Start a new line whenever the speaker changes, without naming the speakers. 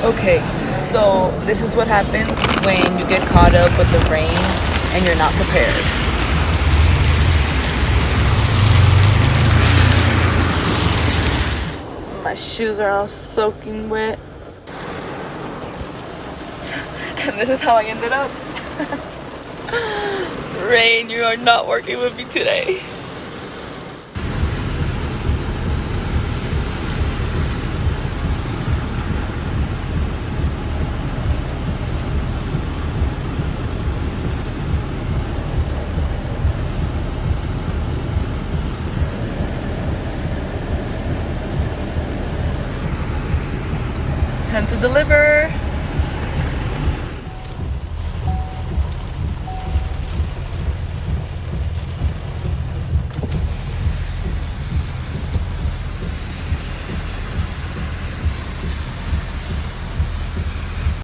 Okay, so this is what happens when you get caught up with the rain and you're not prepared. My shoes are all soaking wet. And this is how I ended up. Rain, you are not working with me today. Time to deliver.